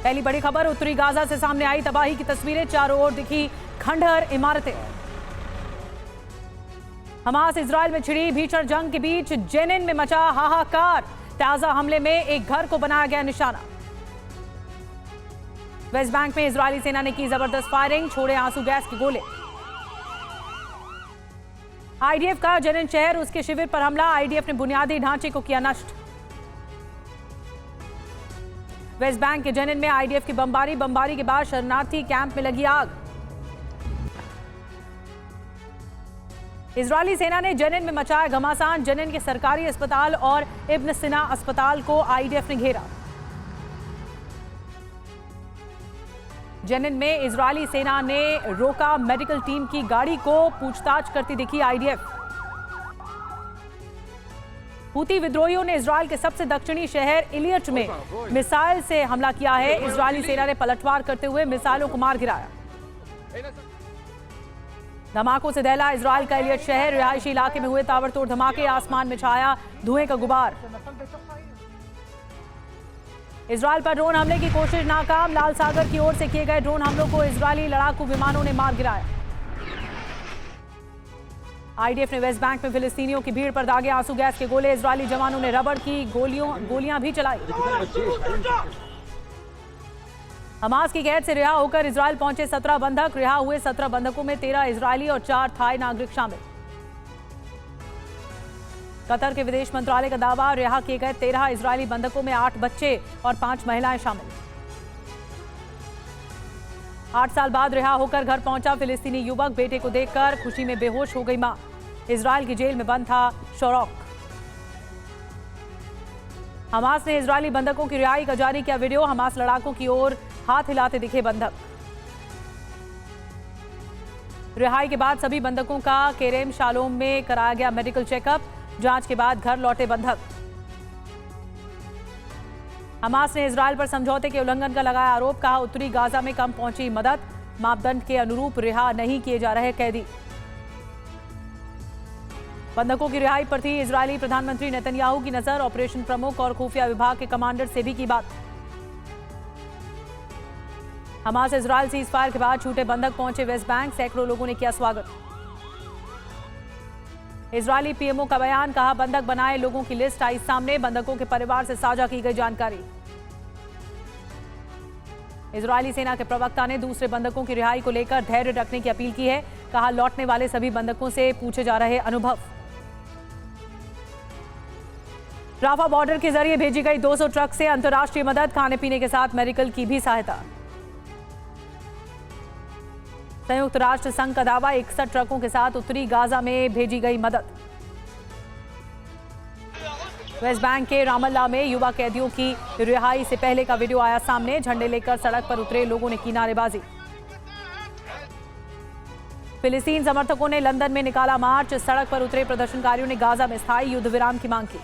पहली बड़ी खबर उत्तरी गाजा से सामने आई तबाही की तस्वीरें, चारों ओर दिखी खंडहर इमारतें। हमास इजराइल में छिड़ी भीषण जंग के बीच जेनिन में मचा हाहाकार, ताजा हमले में एक घर को बनाया गया निशाना। वेस्ट बैंक में इजरायली सेना ने की जबरदस्त फायरिंग, छोड़े आंसू गैस के गोले। आईडीएफ का जेनिन शहर, उसके शिविर पर हमला, आईडीएफ ने बुनियादी ढांचे को किया नष्ट। वेस्ट बैंक के जेनिन में आईडीएफ की बमबारी के बाद शरणार्थी कैंप में लगी आग। इजरायली सेना ने जेनिन में मचाया घमासान, जेनिन के सरकारी अस्पताल और इब्न सिना अस्पताल को आईडीएफ ने घेरा। जेनिन में इजरायली सेना ने रोका मेडिकल टीम की गाड़ी को, पूछताछ करती दिखी आईडीएफ। हूती विद्रोहियों ने इजरायल के सबसे दक्षिणी शहर इलियट में मिसाइल से हमला किया है। इजरायली सेना ने पलटवार करते हुए मिसाइलों को मार गिराया। धमाकों से दहला इजरायल का इलियट शहर, रिहायशी इलाके में हुए ताबड़तोड़ धमाके, आसमान में छाया धुएं का गुबार। इजरायल पर ड्रोन हमले की कोशिश नाकाम, लाल सागर की ओर से किए गए ड्रोन हमलों को इजरायली लड़ाकू विमानों ने मार गिराया। आईडीएफ ने वेस्ट बैंक में फिलिस्तीनियों की भीड़ पर दागे आंसू गैस के गोले, इजरायली जवानों ने रबड़ की गोलियां भी चलाई। हमास की कैद से रिहा होकर इजरायल पहुंचे 17 बंधक, रिहा हुए 17 बंधकों में 13 इजरायली और 4 थाई नागरिक शामिल। कतर के विदेश मंत्रालय का दावा, रिहा किए गए 13 इजरायली बंधकों में 8 बच्चे और 5 महिलाएं शामिल। 8 साल बाद रिहा होकर घर पहुंचा फिलिस्तीनी युवक, बेटे को देखकर खुशी में बेहोश हो गई मां। इजरायल की जेल में बंद था शोरोक। हमास ने इजरायली बंधकों की रिहाई का जारी किया वीडियो, हमास लड़ाकों की ओर हाथ हिलाते दिखे बंधक। रिहाई के बाद सभी बंधकों का केरेम शालोम में कराया गया मेडिकल चेकअप, जांच के बाद घर लौटे बंधक। हमास ने इजरायल पर समझौते के उल्लंघन का लगाया आरोप, कहा उत्तरी गाजा में कम पहुंची मदद, मापदंड के अनुरूप रिहा नहीं किए जा रहे कैदी। बंधकों की रिहाई पर थी इजरायली प्रधानमंत्री नेतन्याहू की नजर, ऑपरेशन प्रमुख और खुफिया विभाग के कमांडर से भी की बात। हमास इजरायल सीजफायर के बाद छूटे बंधक पहुंचे वेस्ट बैंक, सैकड़ों लोगों ने किया स्वागत। इजरायली पीएमओ का बयान, कहा बंधक बनाए लोगों की लिस्ट आई सामने, बंधकों के परिवार से साझा की गई जानकारी। इजरायली सेना के प्रवक्ता ने दूसरे बंधकों की रिहाई को लेकर धैर्य रखने की अपील की है, कहा लौटने वाले सभी बंधकों से पूछे जा रहे अनुभव। राफा बॉर्डर के जरिए भेजी गई 200 ट्रक से अंतर्राष्ट्रीय मदद, खाने पीने के साथ मेडिकल की भी सहायता। संयुक्त राष्ट्र संघ का दावा, 61 ट्रकों के साथ उत्तरी गाजा में भेजी गई मदद। वेस्ट बैंक के रामल्ला में युवा कैदियों की रिहाई से पहले का वीडियो आया सामने, झंडे लेकर सड़क पर उतरे लोगों ने की नारेबाजी। फिलिस्तीन समर्थकों ने लंदन में निकाला मार्च, सड़क पर उतरे प्रदर्शनकारियों ने गाजा में स्थायी युद्ध विराम की मांग की।